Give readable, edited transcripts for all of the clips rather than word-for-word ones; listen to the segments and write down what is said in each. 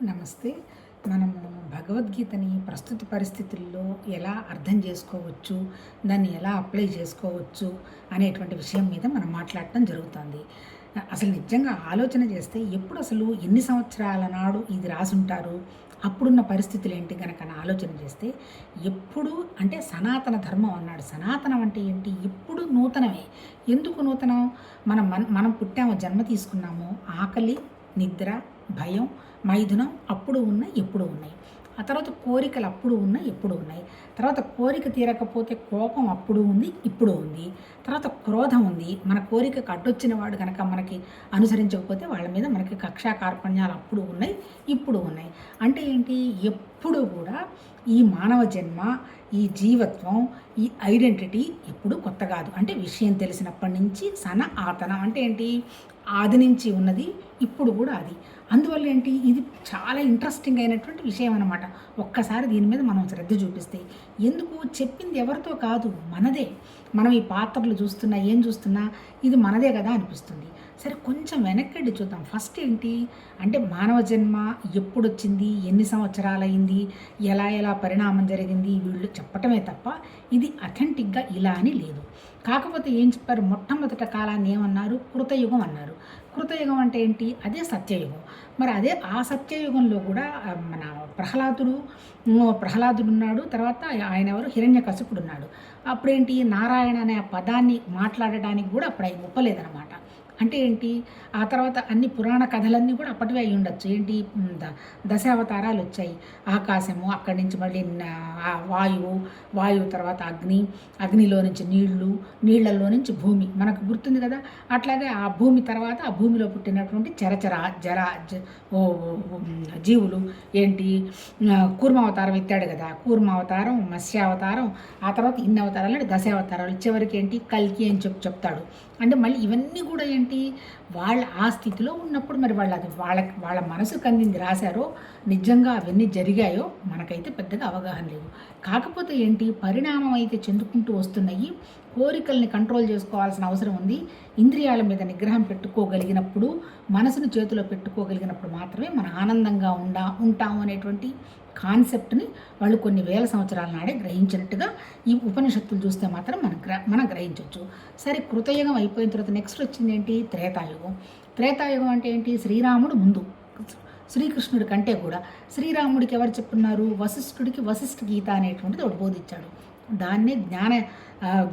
నమస్తే. మనము భగవద్గీతని ప్రస్తుత పరిస్థితుల్లో ఎలా అర్థం చేసుకోవచ్చు, దాన్ని ఎలా అప్లై చేసుకోవచ్చు అనేటువంటి విషయం మీద మనం మాట్లాడటం జరుగుతుంది. అసలు నిజంగా ఆలోచన చేస్తే ఎప్పుడు అసలు ఎన్ని సంవత్సరాల నాడు ఇది రాసుంటారు, అప్పుడున్న పరిస్థితులు ఏంటి గనక అని ఆలోచన చేస్తే ఎప్పుడు అంటే సనాతన ధర్మం అన్నాడు. సనాతనం అంటే ఏంటి? ఎప్పుడు నూతనమే. ఎందుకు నూతనం? మనం పుట్టాము, జన్మ తీసుకున్నాము. ఆకలి, నిద్ర, భయం, మైథునం అప్పుడు ఉన్నాయి, ఎప్పుడు ఉన్నాయి. ఆ తర్వాత కోరికలు అప్పుడు ఉన్నాయి, ఎప్పుడు ఉన్నాయి. తర్వాత కోరిక తీరకపోతే కోపం అప్పుడు ఉంది, ఇప్పుడు ఉంది. తర్వాత క్రోధం ఉంది. మన కోరికకు అడ్డొచ్చిన వాడు కనుక మనకి అనుసరించకపోతే వాళ్ళ మీద మనకి కక్షా కార్పణ్యాలు అప్పుడు ఉన్నాయి, ఇప్పుడు ఉన్నాయి. అంటే ఏంటి? ఎప్పుడు కూడా ఈ మానవ జన్మ, ఈ జీవత్వం, ఈ ఐడెంటిటీ ఎప్పుడు కొత్త కాదు. అంటే విషయం తెలిసినప్పటి నుంచి ఆతనం అంటే ఏంటి? ఆది నుంచి ఉన్నది, ఇప్పుడు కూడా అది. అందువల్ల ఏంటి? ఇది చాలా ఇంట్రెస్టింగ్ అయినటువంటి విషయం అనమాట. ఒక్కసారి దీని మీద మనం శ్రద్ధ చూపిస్తే, ఎందుకు చెప్పింది ఎవరితో కాదు, మనదే. మనం ఈ పాత్రలు చూస్తున్నా, ఏం చూస్తున్నా ఇది మనదే కదా అనిపిస్తుంది. సరే, కొంచెం వెనక్కి చూద్దాం. ఫస్ట్ ఏంటి అంటే మానవ జన్మ ఎప్పుడు వచ్చింది, ఎన్ని సంవత్సరాలైంది, ఎలా ఎలా పరిణామం జరిగింది, వీళ్ళు చెప్పటమే తప్ప ఇది అథెంటిక్గా ఇలా అని లేదు. కాకపోతే ఏం చెప్పారు? మొట్టమొదట కాలాన్ని ఏమన్నారు? కృతయుగం అన్నారు. కృతయుగం అంటే ఏంటి? అదే సత్యయుగం. మరి అదే ఆ సత్యయుగంలో కూడా మన ప్రహ్లాదుడు ఉన్నాడు. తర్వాత ఆయన ఎవరు? హిరణ్యకశిపుడు ఉన్నాడు. అప్పుడేంటి? నారాయణ అనే ఆ పదాన్ని మాట్లాడడానికి కూడా అప్పుడు ఆయన ఒప్పలేదనమాట. అంటే ఏంటి? ఆ తర్వాత అన్ని పురాణ కథలన్నీ కూడా అప్పటివే అయి ఉండొచ్చు. ఏంటి? దశావతారాలు వచ్చాయి. ఆకాశము, అక్కడి నుంచి మళ్ళీ వాయువు తర్వాత అగ్నిలో నుంచి నీళ్లలో నుంచి భూమి, మనకు గుర్తుంది కదా. అట్లాగే ఆ భూమి తర్వాత ఆ భూమిలో పుట్టినటువంటి జీవులు ఏంటి? కూర్మావతారం ఎత్తాడు కదా. కూర్మావతారం, మత్స్యావతారం, ఆ తర్వాత ఇన్ని అవతారాలు అంటే దశావతారాలు. చివరికి ఏంటి? కల్కి అని చెప్తాడు. అంటే మళ్ళీ ఇవన్నీ కూడా ఏంటి? వాళ్ళ ఆ స్థితిలో ఉన్నప్పుడు మరి వాళ్ళు అది వాళ్ళ మనసుకు అందింది రాశారో, నిజంగా అవన్నీ జరిగాయో మనకైతే పెద్దగా అవగాహన లేదు. కాకపోతే ఏంటి? పరిణామం అయితే చెందుకుంటూ వస్తున్నాయి. కోరికల్ని కంట్రోల్ చేసుకోవాల్సిన అవసరం ఉంది. ఇంద్రియాల మీద నిగ్రహం పెట్టుకోగలిగినప్పుడు, మనసును చేతిలో పెట్టుకోగలిగినప్పుడు మాత్రమే మనం ఆనందంగా ఉంటాము అనేటువంటి కాన్సెప్ట్ని వాళ్ళు కొన్ని వేల సంవత్సరాల నాడే గ్రహించినట్టుగా ఈ ఉపనిషత్తులు చూస్తే మాత్రం మనం గ్రహించవచ్చు. సరే, కృతయుగం అయిపోయిన తర్వాత నెక్స్ట్ వచ్చింది ఏంటి? త్రేతాయుగం. త్రేతాయుగం అంటే ఏంటి? శ్రీరాముడు ముందు, శ్రీకృష్ణుడి కంటే కూడా. శ్రీరాముడికి ఎవరు చెప్పున్నారు? వశిష్ఠుడికి వశిష్ఠ గీత అనేటువంటిది ఒకటి బోధించాడు. దాన్నే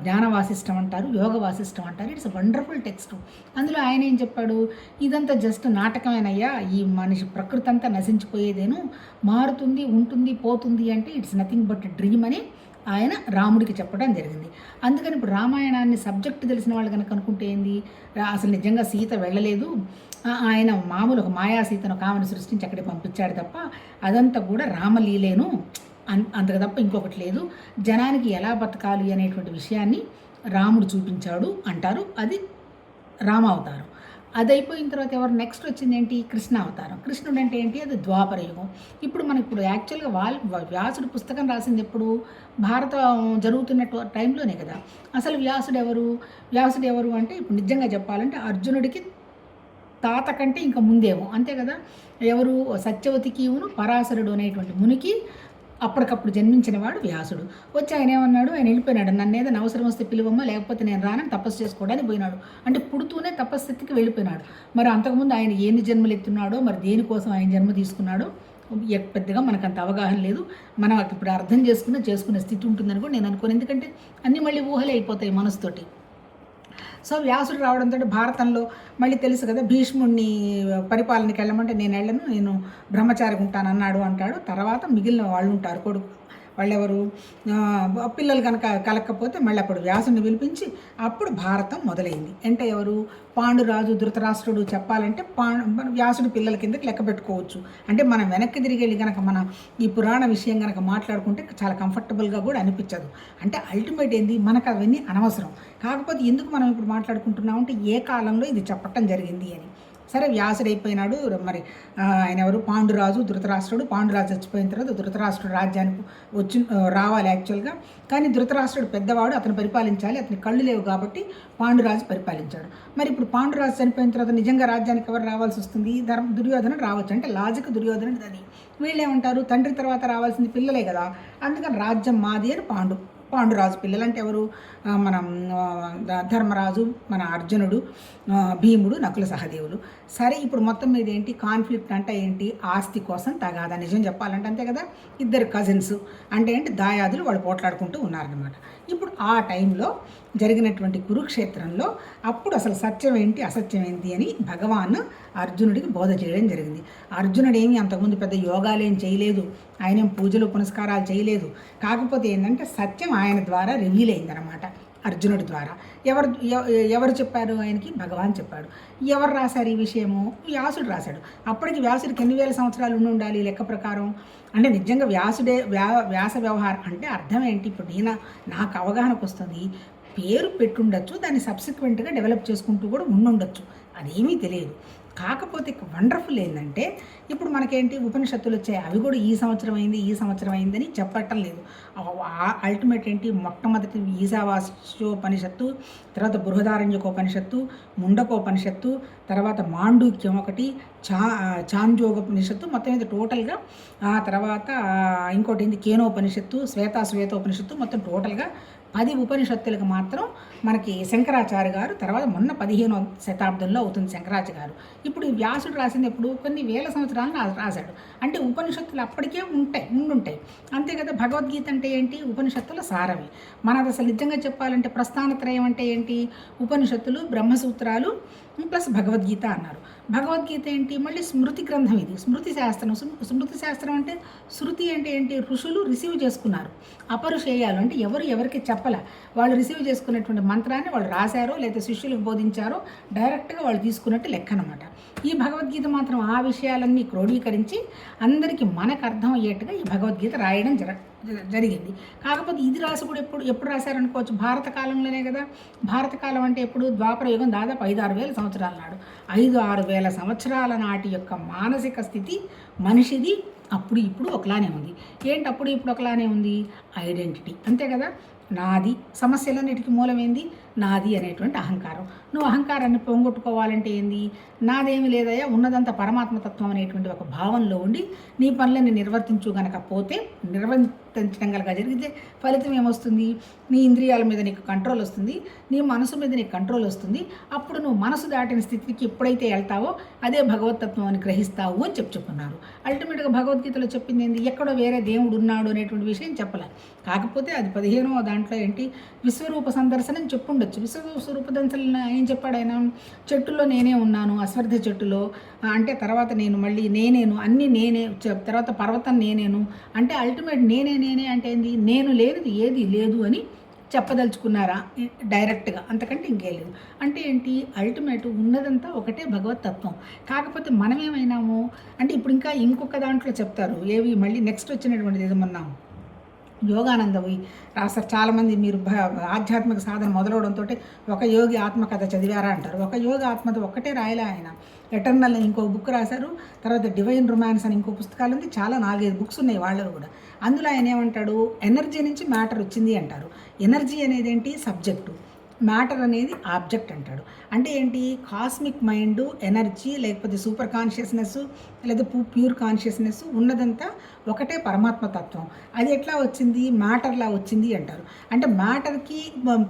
జ్ఞాన వాసిష్టం అంటారు, యోగ వాసిష్టం అంటారు. It's wonderful text. అందులో ఆయన ఏం చెప్పాడు? ఇదంతా జస్ట్ నాటకమేనయ్యా, ఈ మనిషి ప్రకృతి అంతా నశించిపోయేదేను, మారుతుంది, ఉంటుంది, పోతుంది అంటే ఇట్స్ నథింగ్ బట్ డ్రీమ్ అని ఆయన రాముడికి చెప్పడం జరిగింది. అందుకని ఇప్పుడు రామాయణాన్ని సబ్జెక్ట్ తెలిసిన వాళ్ళు కనుక అనుకుంటే ఏంది? అసలు నిజంగా సీత వెళ్ళలేదు, ఆయన మామూలు ఒక మాయా సీతను కామని సృష్టించి అక్కడికి పంపించాడు తప్ప అదంతా కూడా రామలీలేను, అంతకు తప్ప ఇంకొకటి లేదు. జనానికి ఎలా బతకాలి అనేటువంటి విషయాన్ని రాముడు చూపించాడు అంటారు. అది రామావతారం. అది అయిపోయిన తర్వాత ఎవరు నెక్స్ట్ వచ్చింది ఏంటి? కృష్ణావతారం. కృష్ణుడు అంటే ఏంటి? అది ద్వాపర యుగం. ఇప్పుడు యాక్చువల్గా వ్యాసుడు పుస్తకం రాసింది ఎప్పుడు? భారతం జరుగుతున్న టైంలోనే కదా. అసలు వ్యాసుడు ఎవరు అంటే ఇప్పుడు నిజంగా చెప్పాలంటే అర్జునుడికి తాత కంటే ఇంకా ముందేమో, అంతే కదా. ఎవరు? సత్యవతికి పరాశరుడు అనేటువంటి మునికి అప్పటికప్పుడు జన్మించిన వాడు వ్యాసుడు. వచ్చి ఆయన ఏమన్నాడు? ఆయన వెళ్ళిపోయినాడు. నన్ను ఏదైనా అవసరం వస్తే పిలువమ్మ, లేకపోతే నేను రానని తపస్సు చేసుకోవడానికి పోయినాడు. అంటే పుడుతూనే తపస్థితికి వెళ్ళిపోయినాడు. మరి అంతకుముందు ఆయన ఎన్ని జన్మలు ఎత్తున్నాడో, మరి దేనికోసం ఆయన జన్మ తీసుకున్నాడో పెద్దగా మనకు అంత అవగాహన లేదు. మనం ఇప్పుడు అర్థం చేసుకునే స్థితి ఉంటుందని కూడా నేను అనుకోను. ఎందుకంటే అన్నీ మళ్ళీ ఊహలే అయిపోతాయి మనసుతోటి. సో వ్యాసుడు రావడంతో భారతంలో మళ్ళీ తెలుసు కదా, భీష్ముడిని పరిపాలనకి వెళ్ళమంటే నేను వెళ్ళను, నేను బ్రహ్మచారిగా ఉంటాను అన్నాడు అంటాడు. తర్వాత మిగిలిన వాళ్ళు ఉంటారు, కొడుకు వాళ్ళెవరు? పిల్లలు కనుక కలక్కపోతే మళ్ళీ అప్పుడు వ్యాసుని పిలిపించి అప్పుడు భారతం మొదలైంది. అంటే ఎవరు? పాండురాజు, ధృతరాష్ట్రుడు చెప్పాలంటే వ్యాసుడి పిల్లల కిందకి లెక్క పెట్టుకోవచ్చు. అంటే మనం వెనక్కి తిరిగి వెళ్ళి కనుక మన ఈ పురాణ విషయం కనుక మాట్లాడుకుంటే చాలా కంఫర్టబుల్గా కూడా అనిపించదు. అంటే అల్టిమేట్ ఏంది? మనకు అవన్నీ అనవసరం. కాకపోతే ఎందుకు మనం ఇప్పుడు మాట్లాడుకుంటున్నామంటే ఏ కాలంలో ఇది చెప్పటం జరిగింది అని. సరే వ్యాసుడు అయిపోయినాడు. మరి ఆయన ఎవరు, పాండురాజు, ధృతరాష్ట్రుడు. పాండురాజు చచ్చిపోయిన తర్వాత ధృతరాష్ట్రుడు రాజ్యానికి రావాలి యాక్చువల్గా. కానీ ధృతరాష్ట్రుడు పెద్దవాడు, అతను పరిపాలించాలి, అతని కళ్ళు లేవు కాబట్టి పాండురాజు పరిపాలించాడు. మరి ఇప్పుడు పాండురాజు చనిపోయిన తర్వాత నిజంగా రాజ్యానికి ఎవరు రావాల్సి వస్తుంది? దుర్యోధనుడు రావచ్చు. అంటే లాజిక్ దుర్యోధనుడు అది. వీళ్ళేమంటారు, తండ్రి తర్వాత రావాల్సింది పిల్లలే కదా, అందుకని రాజ్యం మాది అని పాండురాజు పిల్లలు అంటే ఎవరు, మనం ధర్మరాజు, మన అర్జునుడు, భీముడు, నకుల సహదేవులు. సరే ఇప్పుడు మొత్తం మీద ఏంటి కాన్ఫ్లిక్ట్ అంటే ఏంటి, ఆస్తి కోసం తగాదా. నిజం చెప్పాలంటే అంతే కదా, ఇద్దరు కజిన్స్ అంటే ఏంటి దాయాదులు, వాళ్ళు పోట్లాడుకుంటూ ఉన్నారనమాట. ఇప్పుడు ఆ టైంలో జరిగినటువంటి కురుక్షేత్రంలో అప్పుడు అసలు సత్యం ఏంటి అసత్యం ఏంటి అని భగవాన్ అర్జునుడికి బోధ చేయడం జరిగింది. అర్జునుడు ఏమి అంతకుముందు పెద్ద యోగాలేం చేయలేదు, ఆయన ఏం పూజలు పునస్కారాలు చేయలేదు. కాకపోతే ఏంటంటే సత్యం ఆయన ద్వారా రివీల్ అయిందనమాట, అర్జునుడి ద్వారా. ఎవరు చెప్పారు ఆయనకి? భగవాన్ చెప్పాడు. ఎవరు రాశారు ఈ విషయము? వ్యాసుడు రాశాడు. అప్పటికి వ్యాసుడికి ఎన్ని వేల సంవత్సరాలు ఉండాలి లెక్క ప్రకారం? అంటే నిజంగా వ్యాస వ్యవహారం అంటే అర్థం ఏంటి? ఇప్పుడు నాకు అవగాహనకు వస్తుంది, పేరు పెట్టుండొచ్చు, దాన్ని సబ్సిక్వెంట్గా డెవలప్ చేసుకుంటూ కూడా ఉండుండొచ్చు, అదేమీ తెలియదు. కాకపోతే వండర్ఫుల్ ఏంటంటే ఇప్పుడు మనకేంటి ఉపనిషత్తులు వచ్చాయి, అవి కూడా ఈ సంవత్సరం అయిందని చెప్పటం లేదు. అల్టిమేట్ ఏంటి, మొట్టమొదటి ఈశావాస్యోపనిషత్తు, తర్వాత బృహదారణ్యకోపనిషత్తు, ముండకోపనిషత్తు, తర్వాత మాండూక్యం ఒకటి, చాంద్యోగోపనిషత్తు, మొత్తం మీద టోటల్గా. ఆ తర్వాత ఇంకోటి ఏంటి కేనోపనిషత్తు, శ్వేతోపనిషత్తు, మొత్తం టోటల్గా 10 ఉపనిషత్తులకు మాత్రం మనకి శంకరాచార్య గారు, తర్వాత మొన్న 15వ శతాబ్దంలో అవుతుంది శంకరాచార్య గారు. ఇప్పుడు ఈ వ్యాసుడు రాసింది ఎప్పుడు, కొన్ని వేల సంవత్సరాలను రాశాడు. అంటే ఉపనిషత్తులు అప్పటికే ఉండుంటాయి అంతే కదా. భగవద్గీత అంటే ఏంటి, ఉపనిషత్తుల సారవి. మనది అసలు నిజంగా చెప్పాలంటే ప్రస్థానత్రయం అంటే ఏంటి, ఉపనిషత్తులు, బ్రహ్మసూత్రాలు ప్లస్ భగవద్గీత అన్నారు. భగవద్గీత ఏంటి, మళ్ళీ స్మృతి గ్రంథం, ఇది స్మృతి శాస్త్రం. స్మృతి శాస్త్రం అంటే శృతి అంటే ఏంటి, ఋషులు రిసీవ్ చేసుకున్నారు, అపరుషేయాలు అంటే ఎవరికి చెప్పలే, వాళ్ళు రిసీవ్ చేసుకున్నటువంటి మంత్రాన్ని వాళ్ళు రాశారో లేదా శిష్యులకు బోధించారో డైరెక్ట్గా వాళ్ళు తీసుకున్నట్టు లెక్క అనమాట. ఈ భగవద్గీత మాత్రం ఆ విషయాలన్నీ క్రోడీకరించి అందరికీ మనకు అర్థం అయ్యేట్టుగా ఈ భగవద్గీత రాయడం జరిగింది. కాకపోతే ఇది రాసి కూడా ఎప్పుడు రాశారనుకోవచ్చు, భారత కాలంలోనే కదా. భారత కాలం అంటే ఎప్పుడు, ద్వాపర యుగం, దాదాపు 5-6 వేల సంవత్సరాల నాడు. 5-6 వేల సంవత్సరాల నాటి యొక్క మానసిక స్థితి మనిషిది అప్పుడు ఇప్పుడు ఒకలానే ఉంది. ఏంటి అప్పుడు ఇప్పుడు ఒకలానే ఉంది, ఐడెంటిటీ, అంతే కదా. నాది, సమస్యలన్నిటికీ మూలమైంది నాది అనేటువంటి అహంకారం. నువ్వు అహంకారాన్ని పోగొట్టుకోవాలంటే ఏంది, నాదేమి లేదయ్యా, ఉన్నదంతా పరమాత్మతత్వం అనేటువంటి ఒక భావనలో ఉండి నీ పనులని నిర్వర్తించడం కనుక జరిగితే ఫలితం ఏమొస్తుంది, నీ ఇంద్రియాల మీద నీకు కంట్రోల్ వస్తుంది, నీ మనసు మీద నీకు కంట్రోల్ వస్తుంది. అప్పుడు నువ్వు మనసు దాటిన స్థితికి ఎప్పుడైతే వెళ్తావో అదే భగవతత్వం అని గ్రహిస్తావు అని చెప్పుకున్నారు. అల్టిమేట్గా భగవద్గీతలో చెప్పింది ఏంది, ఎక్కడో వేరే దేవుడు ఉన్నాడు అనేటువంటి విషయం చెప్పలే. కాకపోతే అది 15వ దాంట్లో ఏంటి, విశ్వరూప సందర్శనం చెప్పుండొచ్చు. విశ్వరూప దర్శనం ఏం చెప్పాడు ఆయన, చెట్టులో నేనే ఉన్నాను, అశ్వర్థ చెట్టులో అంటే, తర్వాత నేను మళ్ళీ నేనేను, అన్నీ నేనే, తర్వాత పర్వతం నేనేను అంటే అల్టిమేట్ నేనే అంటే ఏంది, నేను లేనిది ఏది లేదు అని చెప్పదలుచుకున్నారా డైరెక్ట్గా, అంతకంటే ఇంకేం లేదు. అంటే ఏంటి, అల్టిమేట్ ఉన్నదంతా ఒకటే భగవతత్వం. కాకపోతే మనమేమైనాము అంటే ఇప్పుడు ఇంకొక దాంట్లో చెప్తారు, ఏవి మళ్ళీ నెక్స్ట్ వచ్చినటువంటిది ఏదో మొన్న యోగానందవి రాస్తారు చాలామంది. మీరు ఆధ్యాత్మిక సాధన మొదలవడంతో ఒక యోగి ఆత్మకథ చదివారా అంటారు. ఒక యోగి ఆత్మకథ ఒక్కటే రాయలే ఆయన, ఎటర్నల్ అని ఇంకో బుక్ రాశారు, తర్వాత డివైన్ రొమాన్స్ అని ఇంకో పుస్తకాలు ఉంది, చాలా 4-5 బుక్స్ ఉన్నాయి వాళ్ళవి కూడా. అందులో ఆయన ఏమంటాడు, ఎనర్జీ నుంచి మ్యాటర్ వచ్చింది అంటారు. ఎనర్జీ అనేది ఏంటి, సబ్జెక్టు, మ్యాటర్ అనేది ఆబ్జెక్ట్ అంటాడు. అంటే ఏంటి, కాస్మిక్ మైండ్, ఎనర్జీ, లేకపోతే సూపర్ కాన్షియస్నెస్, లేదా ప్యూర్ కాన్షియస్నెస్ ఉన్నదంతా ఒకటే పరమాత్మతత్వం. అది ఎట్లా వచ్చింది, మ్యాటర్లా వచ్చింది అంటారు. అంటే మ్యాటర్కి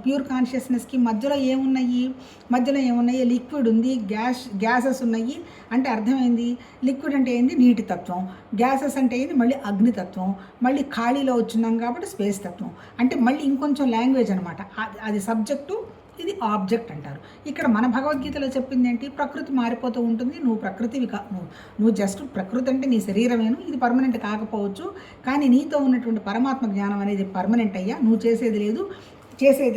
ప్యూర్ కాన్షియస్నెస్కి మధ్యలో ఏమున్నాయి, లిక్విడ్ ఉంది, గ్యాసెస్ ఉన్నాయి. అంటే అర్థమైంది, లిక్విడ్ అంటే ఏంది, నీటి తత్వం, గ్యాసెస్ అంటే ఏంది మళ్ళీ అగ్నితత్వం, మళ్ళీ ఖాళీలో వచ్చినాం కాబట్టి స్పేస్ తత్వం. అంటే మళ్ళీ ఇంకొంచెం లాంగ్వేజ్ అనమాట. అది సబ్జెక్టు, ఇది ఆబ్జెక్ట్ అంటారు. ఇక్కడ మన భగవద్గీతలో చెప్పింది ఏంటి, ప్రకృతి మారిపోతూ ఉంటుంది, నువ్వు ప్రకృతివి నువ్వు జస్ట్ ప్రకృతి అంటే నీ శరీరమేను, ఇది పర్మనెంట్ కాకపోవచ్చు, కానీ నీతో ఉన్నటువంటి పరమాత్మ జ్ఞానం అనేది పర్మనెంట్ అయ్యా, నువ్వు చేసేది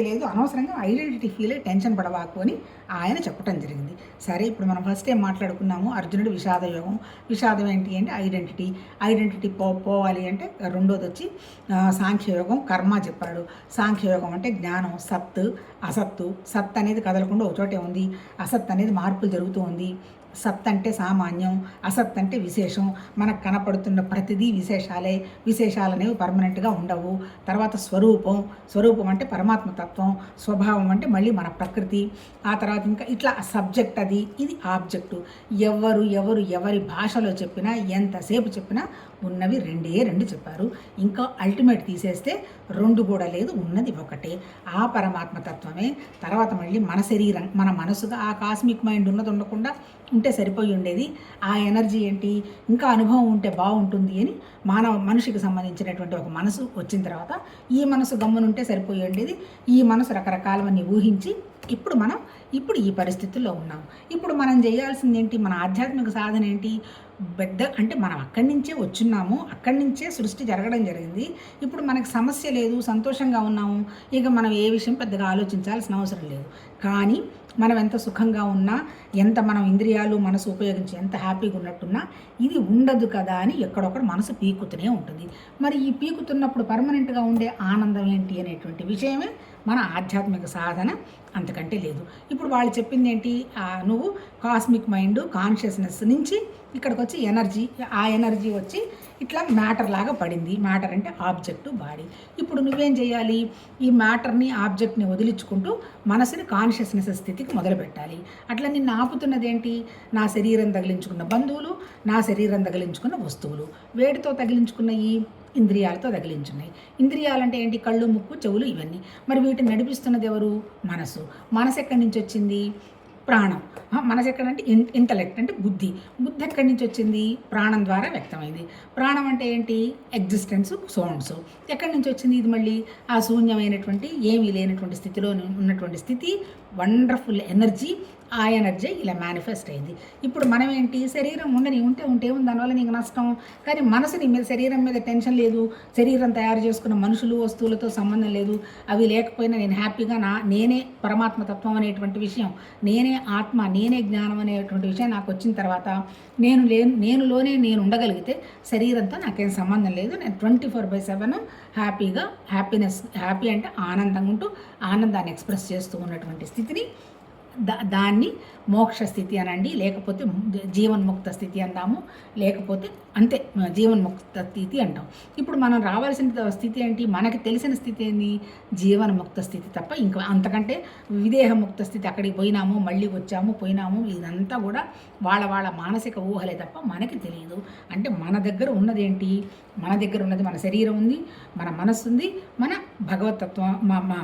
లేదు, అనవసరంగా ఐడెంటిటీ ఫీల్ అయ్యి టెన్షన్ పడవాకు అని ఆయన చెప్పడం జరిగింది. సరే, ఇప్పుడు మనం ఫస్ట్ ఏం మాట్లాడుకున్నాము, అర్జునుడు విషాదయోగం. విషాదం ఏంటి అంటే ఐడెంటిటీ పోవాలి అంటే రెండోది వచ్చి సాంఖ్యయోగం, కర్మ చెప్పాడు. సాంఖ్యయోగం అంటే జ్ఞానం, సత్ అనేది కదలకుండా ఒక చోటే ఉంది, అసత్ అనేది మార్పులు జరుగుతూ ఉంది, సత్ అంటే సామాన్యం, అసత్ అంటే విశేషం. మనకు కనపడుతున్న ప్రతిదీ విశేషాలే. విశేషాలనేవి పర్మనెంట్గా ఉండవు. తర్వాత స్వరూపం, స్వరూపం అంటే పరమాత్మతత్వం, స్వభావం అంటే మళ్ళీ మన ప్రకృతి. ఆ తర్వాత ఇంకా ఇట్లా సబ్జెక్ట్ అది, ఇది ఆబ్జెక్టు. ఎవరి భాషలో చెప్పినా ఎంతసేపు చెప్పినా ఉన్నవి రెండు చెప్పారు. ఇంకా అల్టిమేట్ తీసేస్తే రెండు కూడా లేదు, ఉన్నది ఒకటే. ఆ పరమాత్మతత్వమే. తర్వాత మళ్ళీ మన శరీరం, మన మనసుగా ఆ కాస్మిక్ మైండ్ ఉన్నది ఉండకుండా ఉంటే సరిపోయి ఉండేది. ఆ ఎనర్జీ ఏంటి, ఇంకా అనుభవం ఉంటే బాగుంటుంది అని మనిషికి సంబంధించినటువంటి ఒక మనసు వచ్చిన తర్వాత ఈ మనసు గమ్మునుంటే సరిపోయి ఉండేది. ఈ మనసు రకరకాలవన్నీ ఊహించి ఇప్పుడు ఈ పరిస్థితుల్లో ఉన్నాం. ఇప్పుడు మనం చేయాల్సింది ఏంటి, మన ఆధ్యాత్మిక సాధన ఏంటి, అంటే మనం అక్కడి నుంచే వచ్చున్నాము, అక్కడి నుంచే సృష్టి జరగడం జరిగింది. ఇప్పుడు మనకు సమస్య లేదు, సంతోషంగా ఉన్నాము. ఇక మనం ఏ విషయం పెద్దగా ఆలోచించాల్సిన అవసరం లేదు. కానీ మనం ఎంత సుఖంగా ఉన్నా, ఎంత మనం ఇంద్రియాలు మనసు ఉపయోగించి ఎంత హ్యాపీగా ఉన్నట్టున్నా ఇది ఉండదు కదా అని ఎక్కడొక్కడ మనసు పీకుతూనే ఉంటుంది. మరి ఈ పీకుతున్నప్పుడు పర్మనెంట్గా ఉండే ఆనందం ఏంటి అనేటువంటి విషయమే మన ఆధ్యాత్మిక సాధన, అంతకంటే లేదు. ఇప్పుడు వాళ్ళు చెప్పింది ఏంటి, నువ్వు కాస్మిక్ మైండ్ కాన్షియస్నెస్ నుంచి ఇక్కడికి వచ్చి ఎనర్జీ, ఆ ఎనర్జీ వచ్చి ఇట్లా మ్యాటర్ లాగా పడింది. మ్యాటర్ అంటే ఆబ్జెక్టు, బాడీ. ఇప్పుడు నువ్వేం చేయాలి, ఈ మ్యాటర్ని ఆబ్జెక్ట్ని వదిలించుకుంటూ మనసుని కాన్షియస్నెస్ స్థితికి మొదలుపెట్టాలి. అట్లా నిన్ను ఆపుతున్నది ఏంటి, నా శరీరం తగిలించుకున్న బంధువులు, నా శరీరం తగిలించుకున్న వస్తువులు. వేడితో తగిలించుకున్న ఈ ఇంద్రియాలతో తగిలించున్నాయి. ఇంద్రియాలంటే ఏంటి, కళ్ళు, ముక్కు, చెవులు, ఇవన్నీ. మరి వీటిని నడిపిస్తున్నది ఎవరు, మనసు. మనసు ఎక్కడి నుంచి వచ్చింది, ప్రాణం. మనసు ఎక్కడంటే ఇంటలెక్ట్ అంటే బుద్ధి. బుద్ధి ఎక్కడి నుంచి వచ్చింది, ప్రాణం ద్వారా వ్యక్తమైంది. ప్రాణం అంటే ఏంటి, ఎగ్జిస్టెన్స్, సౌండ్స్. ఎక్కడి నుంచి వచ్చింది, ఇది మళ్ళీ ఆ శూన్యమైనటువంటి ఏమీ లేనటువంటి స్థితిలో ఉన్నటువంటి స్థితి, వండర్ఫుల్ ఎనర్జీ. ఆ ఎనర్జీ ఇలా మేనిఫెస్ట్ అయింది. ఇప్పుడు మనం ఏంటి, శరీరం ఉంటే దానివల్ల నీకు నష్టం. కానీ మనసుని మీద, శరీరం మీద టెన్షన్ లేదు, శరీరం తయారు చేసుకున్న మనుషులు వస్తువులతో సంబంధం లేదు. అవి లేకపోయినా నేను హ్యాపీగా నేనే పరమాత్మతత్వం అనేటువంటి విషయం, నేనే ఆత్మ, నేనే జ్ఞానం అనేటువంటి విషయం నాకు వచ్చిన తర్వాత నేనులోనే నేను ఉండగలిగితే శరీరంతో నాకేం సంబంధం లేదు. నేను 24/7 హ్యాపీగా, హ్యాపీ అంటే ఆనందంగా ఉంటూ ఆనందాన్ని ఎక్స్ప్రెస్ చేస్తూ ఉన్నటువంటి స్థితిని దాన్ని మోక్ష స్థితి అనండి, లేకపోతే జీవన్ముక్త స్థితి అంటాము, లేకపోతే అంతే జీవన్ముక్త స్థితి అంటాం. ఇప్పుడు మనం రావాల్సిన స్థితి ఏంటి, మనకి తెలిసిన స్థితి ఏంది, జీవన్ముక్త స్థితి తప్ప ఇంకా అంతకంటే విదేహముక్త స్థితి, అక్కడికి పోయినాము మళ్ళీ వచ్చాము పోయినాము, ఇదంతా కూడా వాళ్ళ మానసిక ఊహలే తప్ప మనకి తెలియదు. అంటే మన దగ్గర ఉన్నది ఏంటి, మన దగ్గర ఉన్నది మన శరీరం ఉంది, మన మనస్సు ఉంది, మన భగవతత్వం,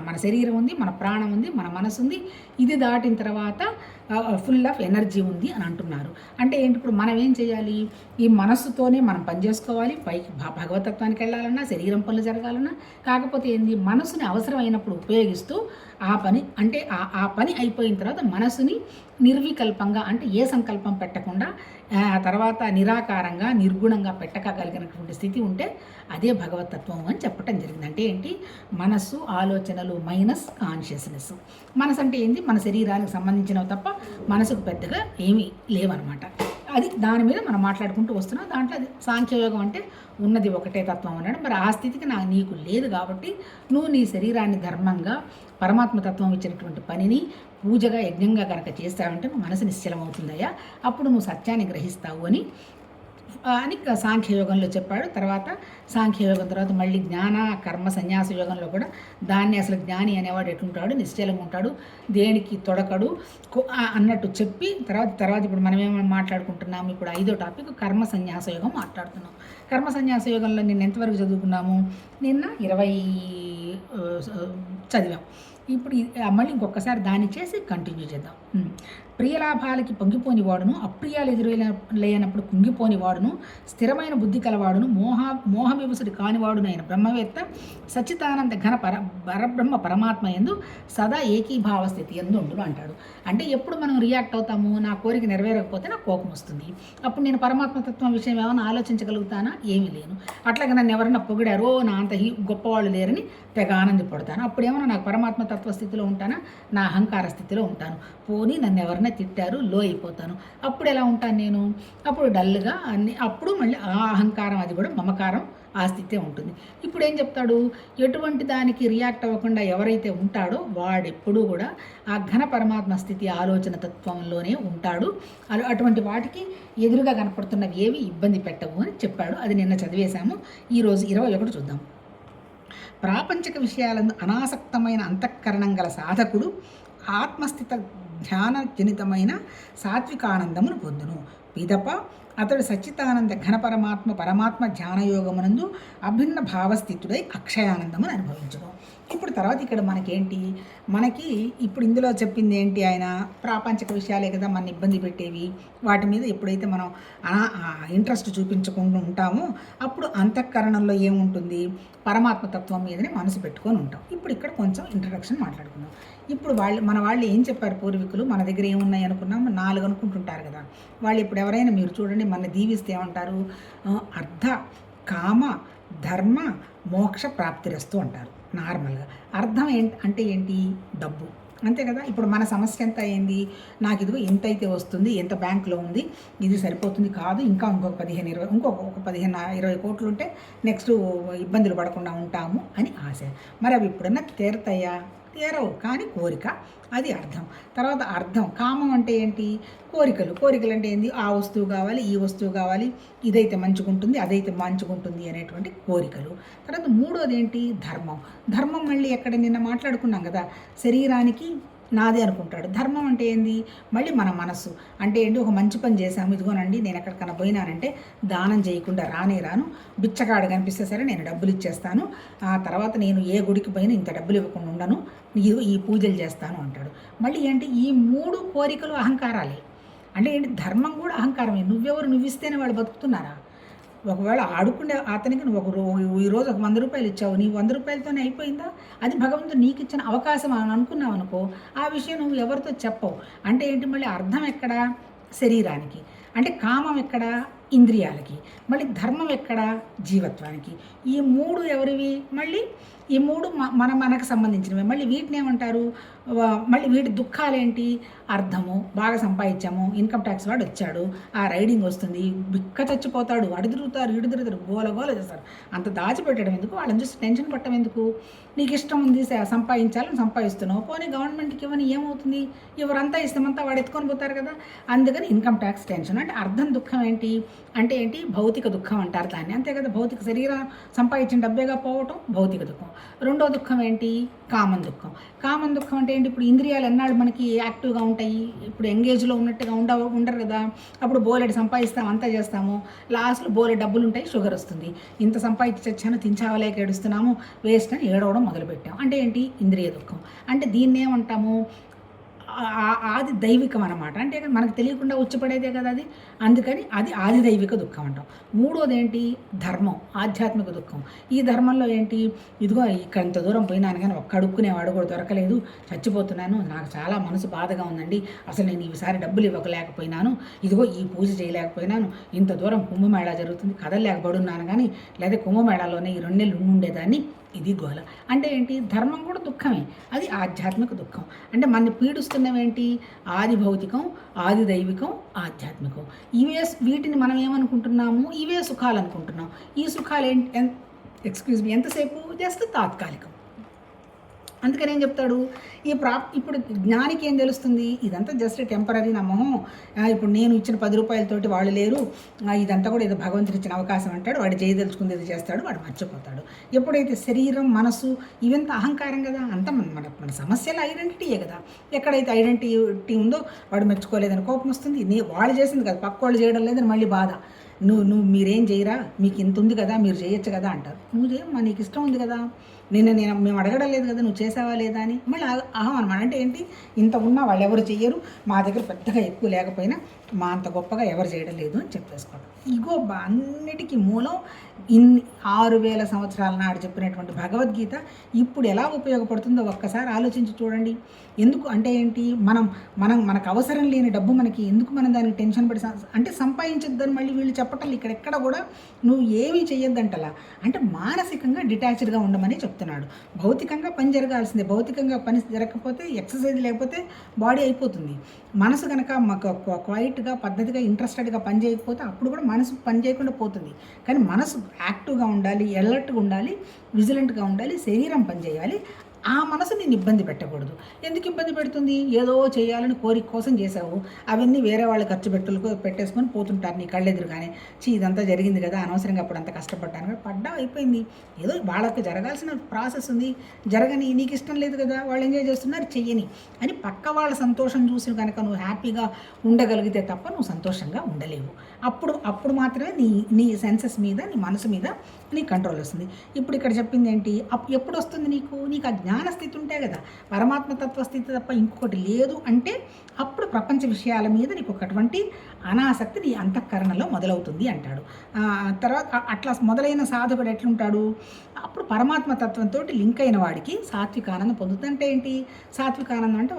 మన శరీరం ఉంది, మన ప్రాణం ఉంది, మన మనసు ఉంది. ఇది దాటిన తర్వాత ఫుల్ ఆఫ్ ఎనర్జీ ఉంది అని అంటున్నారు. అంటే ఏంటి, ఇప్పుడు మనం ఏం చేయాలి, ఈ మనస్సుతోనే మనం పనిచేసుకోవాలి. పైకి భగవతత్వానికి వెళ్ళాలన్నా, శరీరం పనులు జరగాలన్నా. కాకపోతే ఏంది, మనసుని అవసరమైనప్పుడు ఉపయోగిస్తూ ఆ పని అయిపోయిన తర్వాత మనసుని నిర్వికల్పంగా, అంటే ఏ సంకల్పం పెట్టకుండా, ఆ తర్వాత నిరాకారంగా, నిర్గుణంగా పెట్టగలిగినటువంటి స్థితి ఉంటే అదే భగవతత్వం అని చెప్పటం జరిగింది. అంటే ఏంటి, మనస్సు, ఆలోచనలు మైనస్ కాన్షియస్నెస్. మనసు అంటే ఏంటి, మన శరీరానికి సంబంధించినవి తప్ప మనసుకు పెద్దగా ఏమీ లేవన్నమాట. అది దాని మీద మనం మాట్లాడుకుంటూ వస్తున్నాం. దాంట్లో అది సాంఖ్యయోగం అంటే ఉన్నది ఒకటే తత్వం అన్నాడు. మరి ఆ స్థితికి నీకు లేదు కాబట్టి నువ్వు నీ శరీరాన్ని ధర్మంగా పరమాత్మతత్వం ఇచ్చినటువంటి పనిని పూజగా, యజ్ఞంగా కనుక చేస్తావంటే నువ్వు మనసు నిశ్చలమవుతుందయ్యా, అప్పుడు నువ్వు సత్యాన్ని గ్రహిస్తావు అని సాంఖ్యయోగంలో చెప్పాడు. తర్వాత సాంఖ్యయోగం తర్వాత మళ్ళీ జ్ఞాన కర్మ సన్యాస యోగంలో కూడా దాన్ని అసలు జ్ఞాని అనేవాడు ఎట్లుంటాడు, నిశ్చలంగా ఉంటాడు, దేనికి తొడకడు అన్నట్టు చెప్పి తర్వాత ఇప్పుడు మనం ఏమైనా మాట్లాడుకుంటున్నాము, ఇప్పుడు 5వ టాపిక్ కర్మ సన్యాస యోగం మాట్లాడుతున్నాం. కర్మ సన్యాస యోగంలో నిన్న ఎంతవరకు చదువుకున్నాము, నిన్న 20 చదివాం. ఇప్పుడు మళ్ళీ ఇంకొకసారి దాన్ని చేసి కంటిన్యూ చేద్దాం. ప్రియలాభాలకి పొంగిపోని వాడును, అప్రియాలు ఎదురైనప్పుడు కుంగిపోని వాడును, స్థిరమైన బుద్ధి కలవాడును, మోహవివసుడు కానివాడును అయిన బ్రహ్మవేత్త సచ్చిదానంద ఘన పరబ్రహ్మ పరమాత్మ యందు సదా ఏకీభావ స్థితి యందు ఉండును అంటాడు. అంటే ఎప్పుడు మనం రియాక్ట్ అవుతాము, నా కోరిక నెరవేరకపోతే నాకు కోపం వస్తుంది, అప్పుడు నేను పరమాత్మతత్వం విషయం ఏమైనా ఆలోచించగలుగుతానా, ఏమీ లేను. అట్లాగే నన్ను ఎవరన్నా పొగిడారో, నా అంత గొప్పవాళ్ళు లేరని తెగ ఆనందపడతాను. అప్పుడు ఏమన్నా నాకు పరమాత్మ తత్వస్థితిలో ఉంటానా, నా అహంకార స్థితిలో ఉంటాను. పోనీ నన్ను ఎవరైనా తిట్టారు, లో అయిపోతాను. అప్పుడు ఎలా ఉంటాను నేను? అప్పుడు డల్గా అప్పుడు మళ్ళీ ఆ అహంకారం, అది కూడా మమకారం, ఆ స్థితే ఉంటుంది. ఇప్పుడు ఏం చెప్తాడు? ఎటువంటి దానికి రియాక్ట్ అవ్వకుండా ఎవరైతే ఉంటాడో వాడెప్పుడూ కూడా ఆ ఘన పరమాత్మ స్థితి ఆలోచన తత్వంలోనే ఉంటాడు. అటువంటి వాటికి ఎదురుగా కనపడుతున్నవి ఏవి ఇబ్బంది పెట్టవు అని చెప్పాడు. అది నిన్న చదివేశాము. ఈరోజు 21 చూద్దాం. ప్రాపంచిక విషయాలందు అనాసక్తమైన అంతఃకరణం గల సాధకుడు ఆత్మస్థిత ధ్యానజనితమైన సాత్వికానందమును పొందును. పిదప అతడు సచ్చితానంద ఘన పరమాత్మ ధ్యానయోగమునందు అభిన్న భావస్థితుడై అక్షయానందమును అనుభవించును. ఇప్పుడు తర్వాత ఇక్కడ మనకి ఇప్పుడు ఇందులో చెప్పింది ఏంటి? ఆయన ప్రాపంచిక విషయాలే కదా మన ఇబ్బంది పెట్టేవి. వాటి మీద ఎప్పుడైతే మనం ఇంట్రెస్ట్ చూపించకుండా ఉంటామో అప్పుడు అంతఃకరణంలో ఏముంటుంది? పరమాత్మ తత్వం మీదనే మనసు పెట్టుకొని ఉంటాం. ఇప్పుడు ఇక్కడ కొంచెం ఇంట్రడక్షన్ మాట్లాడుకుందాం. ఇప్పుడు మన వాళ్ళు ఏం చెప్పారు పూర్వీకులు? మన దగ్గర ఏమున్నాయి అనుకున్నాము? 4 అనుకుంటుంటారు కదా. వాళ్ళు ఇప్పుడు ఎవరైనా మీరు చూడండి, మన దీవిస్తే ఏమంటారు? అర్థ, కామ, ధర్మ, మోక్ష ప్రాప్తిరస్తు అంటారు నార్మల్గా. అర్థం అంటే ఏంటి? డబ్బు, అంతే కదా. ఇప్పుడు మన సమస్య ఎంత అయింది? నాకు ఇదిగో ఎంత అయితే వస్తుంది, ఎంత బ్యాంకులో ఉంది, ఇది సరిపోతుంది కాదు, ఇంకా ఇంకొక 15-20 కోట్లు ఉంటే నెక్స్ట్ ఇబ్బందులు పడకుండా ఉంటాము అని ఆశ. మరి అవి ఇప్పుడన్నా తీరతాయా? తీరవు. కానీ కోరిక, అది అర్థం. తర్వాత అర్థం. కామం అంటే ఏంటి? కోరికలు అంటే ఏంటి? ఆ వస్తువు కావాలి, ఈ వస్తువు కావాలి, ఇదైతే మంచుకుంటుంది, అదైతే మంచుకుంటుంది అనేటువంటి కోరికలు. తర్వాత 3వది ఏంటి? ధర్మం మళ్ళీ ఎక్కడ నిన్న మాట్లాడుకున్నాం కదా, శరీరానికి నాదే అనుకుంటాడు. ధర్మం అంటే ఏంది? మళ్ళీ మన మనస్సు అంటే ఏంటి? ఒక మంచి పని చేశాము, ఇదిగోనండి నేను ఎక్కడికన్నా పోయినానంటే దానం చేయకుండా రాను, బిచ్చగాడు కనిపిస్తే సరే నేను డబ్బులు ఇచ్చేస్తాను, ఆ తర్వాత నేను ఏ గుడికి పోయినా ఇంత డబ్బులు ఇవ్వకుండా ఉండను, ఈ పూజలు చేస్తాను అంటాడు. మళ్ళీ ఏంటి? ఈ 3 కోరికలు అహంకారాలే. అంటే ఏంటి? ధర్మం కూడా అహంకారమే. నువ్వు ఇస్తేనే వాళ్ళు బతుకుతున్నారా? ఒకవేళ ఆడుకునే అతనికి నువ్వు ఈరోజు ఒక 100 రూపాయలు ఇచ్చావు, నీ 100 రూపాయలతోనే అయిపోయిందా? అది భగవంతుడు నీకు ఇచ్చిన అవకాశం అని అనుకున్నావు అనుకో, ఆ విషయం నువ్వు ఎవరితో చెప్పవు. అంటే ఏంటి? మళ్ళీ అర్థం ఎక్కడ? శరీరానికి. అంటే కామం ఎక్కడ? ఇంద్రియాలకి. మళ్ళీ ధర్మం ఎక్కడ? జీవత్వానికి. ఈ 3 ఎవరివి? మళ్ళీ ఈ 3 మనకు సంబంధించినవి. మళ్ళీ వీటిని ఏమంటారు? మళ్ళీ వీటి దుఃఖాలేంటి? అర్థము, బాగా సంపాదించాము, ఇన్కమ్ ట్యాక్స్ వాడు వచ్చాడు, ఆ రైడింగ్ వస్తుంది, బిక్క చచ్చిపోతాడు, ఇడు తిరుగుతారు, గోల చేస్తారు. అంత దాచిపెట్టడం ఎందుకు? వాళ్ళని చూసి టెన్షన్ పట్టడం ఎందుకు? నీకు ఇష్టం ఉంది సంపాదించాలని సంపాదిస్తున్నావు, పోనీ గవర్నమెంట్కి ఇవ్వని ఏమవుతుంది? ఎవరంతా ఇస్తామంతా వాడు ఎత్తుకొని పోతారు కదా. అందుకని ఇన్కమ్ ట్యాక్స్ టెన్షన్. అంటే అర్థం దుఃఖం ఏంటి? అంటే ఏంటి? భౌతిక దుఃఖం అంటారు దాన్ని, అంతే కదా. భౌతిక శరీరం సంపాదించిన డబ్బేగా పోవటం భౌతిక దుఃఖం. రెండో దుఃఖం ఏంటి? కామన్ దుఃఖం అంటే ఏంటి? ఇప్పుడు ఇంద్రియాలు ఎన్నాళ్ళు మనకి యాక్టివ్గా ఉంటాయి? ఇప్పుడు ఎంగేజ్లో ఉన్నట్టుగా ఉండరు కదా. అప్పుడు బోలెడు సంపాదిస్తాం, అంతా చేస్తాము, లాస్ట్లో బోలెడు డబ్బులు ఉంటాయి, షుగర్ వస్తుంది, ఇంత సంపాదించి చచ్చాను, తించావలేక ఏడుస్తున్నాము, వేస్ట్ అని ఏడవడం మొదలుపెట్టాం. అంటే ఏంటి? ఇంద్రియ దుఃఖం. అంటే దీన్ని ఏమంటాము? ఆది దైవికం అన్నమాట. అంటే మనకు తెలియకుండా ఉచ్చిపడేదే కదా అది. అందుకని అది ఆది దైవిక దుఃఖం అంటాం. 3వది ఏంటి? ధర్మం, ఆధ్యాత్మిక దుఃఖం. ఈ ధర్మంలో ఏంటి? ఇదిగో ఇక్కడ ఇంత దూరం పోయినాను కానీ ఒక్క అడుక్కునేవాడు కూడా దొరకలేదు, చచ్చిపోతున్నాను, నాకు చాలా మనసు బాధగా ఉందండి, అసలు నేను ఈసారి డబ్బులు ఇవ్వలేకపోయినాను, ఇదిగో ఈ పూజ చేయలేకపోయినాను, ఇంత దూరం కుంభమేళా జరుగుతుంది కదలలేకపోతున్నాను, కానీ లేదా కుంభమేళాలోనే ఈ 2 నెలలు ఉండేదాన్ని, ఇది గోల. అంటే ఏంటి? ధర్మం కూడా దుఃఖమే, అది ఆధ్యాత్మిక దుఃఖం. అంటే పీడిస్తున్నవేంటి? ఆది భౌతికం, ఆది దైవికం, ఆధ్యాత్మికం. వీటిని మనం ఏమనుకుంటున్నాము? ఇవే సుఖాలు అనుకుంటున్నాం. ఈ సుఖాలు ఎంతసేపు? జస్ట్ తాత్కాలికం. అందుకని ఏం చెప్తాడు? ఇప్పుడు జ్ఞానికి ఏం తెలుస్తుంది? ఇదంతా జస్ట్ టెంపరీ, నా మొహం, ఇప్పుడు నేను ఇచ్చిన 10 రూపాయలతోటి వాళ్ళు లేరు, ఇదంతా కూడా ఏదో భగవంతుడు ఇచ్చిన అవకాశం అంటాడు, వాడు చేయదలుచుకుంది ఇది చేస్తాడు, వాడు మర్చిపోతాడు. ఎప్పుడైతే శరీరం, మనసు ఇవంత అహంకారం కదా, అంత మన సమస్యల ఐడెంటిటీయే కదా. ఎక్కడైతే ఐడెంటిటీ ఉందో వాడు మెచ్చుకోలేదని కోపం వస్తుంది, వాళ్ళు చేసింది కదా, పక్క వాళ్ళు చేయడం లేదని మళ్ళీ బాధ. మీరేం చేయరా, మీకు ఇంత ఉంది కదా, మీరు చేయొచ్చు కదా అంటారు. నువ్వు చేయమ్మా, నీకు ఇష్టం ఉంది కదా, మేము అడగడం లేదు కదా, నువ్వు చేసావా లేదా అని మళ్ళీ అహం అనమాట. అంటే ఏంటి? ఇంత ఉన్నా వాళ్ళు ఎవరు చెయ్యరు, మా దగ్గర పెద్దగా ఎక్కువ లేకపోయినా మా అంత గొప్పగా ఎవరు చేయడం లేదు అని చెప్పేసుకోవడం. ఇగో అన్నిటికీ మూలం 6000 సంవత్సరాల నాడు చెప్పినటువంటి భగవద్గీత ఇప్పుడు ఎలా ఉపయోగపడుతుందో ఒక్కసారి ఆలోచించి చూడండి. ఎందుకు అంటే ఏంటి, మనకు అవసరం లేని డబ్బు మనకి ఎందుకు, మనం దానికి టెన్షన్ పడి అంటే సంపాదించొద్దని మళ్ళీ వీళ్ళు చెప్పటం ఇక్కడెక్కడ కూడా నువ్వు ఏమీ చెయ్యొద్దంటలా. అంటే మానసికంగా డిటాచ్డ్గా ఉండమని చెప్తున్నాడు. భౌతికంగా పని జరగాల్సిందే, భౌతికంగా పని జరగకపోతే, ఎక్సర్సైజ్ లేకపోతే బాడీ అయిపోతుంది. మనసు కనుక క్వైట్గా పద్ధతిగా ఇంట్రెస్టెడ్గా పని చేయకపోతే అప్పుడు కూడా మనసు పని చేయకుండా పోతుంది. కానీ మనసు యాక్టివ్గా ఉండాలి, ఎలర్ట్గా ఉండాలి, విజిలెంట్గా ఉండాలి, శరీరం పనిచేయాలి. ఆ మనసు నేను ఇబ్బంది పెట్టకూడదు. ఎందుకు ఇబ్బంది పెడుతుంది? ఏదో చేయాలని కోరిక కోసం చేసావు, అవన్నీ వేరే వాళ్ళు ఖర్చు పెట్టేసుకొని పోతుంటారు నీ కళ్ళెదురుగానే. ఇదంతా జరిగింది కదా, అనవసరంగా అప్పుడు అంత కష్టపడ్డాను కదా, పడ్డా అయిపోయింది. ఏదో వాళ్ళకి జరగాల్సిన ప్రాసెస్ ఉంది, జరగని, నీకు ఇష్టం లేదు కదా, వాళ్ళు ఎంజాయ్ చేస్తున్నారు, చెయ్యని అని పక్క వాళ్ళ సంతోషం చూసి కనుక నువ్వు హ్యాపీగా ఉండగలిగితే తప్ప నువ్వు సంతోషంగా ఉండలేవు. అప్పుడు మాత్రమే నీ సెన్సెస్ మీద, నీ మనసు మీద నీ కంట్రోల్ వస్తుంది. ఇప్పుడు ఇక్కడ చెప్పింది ఏంటి, ఎప్పుడు వస్తుంది నీకు ఆ జ్ఞానస్థితి ఉంటే కదా, పరమాత్మ తత్వస్థితి తప్ప ఇంకొకటి లేదు అంటే అప్పుడు ప్రపంచ విషయాల మీద నీకు ఒకటువంటి అనాసక్తి నీ అంతఃకరణలో మొదలవుతుంది అంటాడు. తర్వాత అట్లా మొదలైన సాధకుడు ఎట్లుంటాడు, అప్పుడు పరమాత్మ తత్వంతో లింక్ అయిన వాడికి సాత్విక ఆనందం పొందుతుంది. అంటే ఏంటి సాత్విక ఆనందం అంటే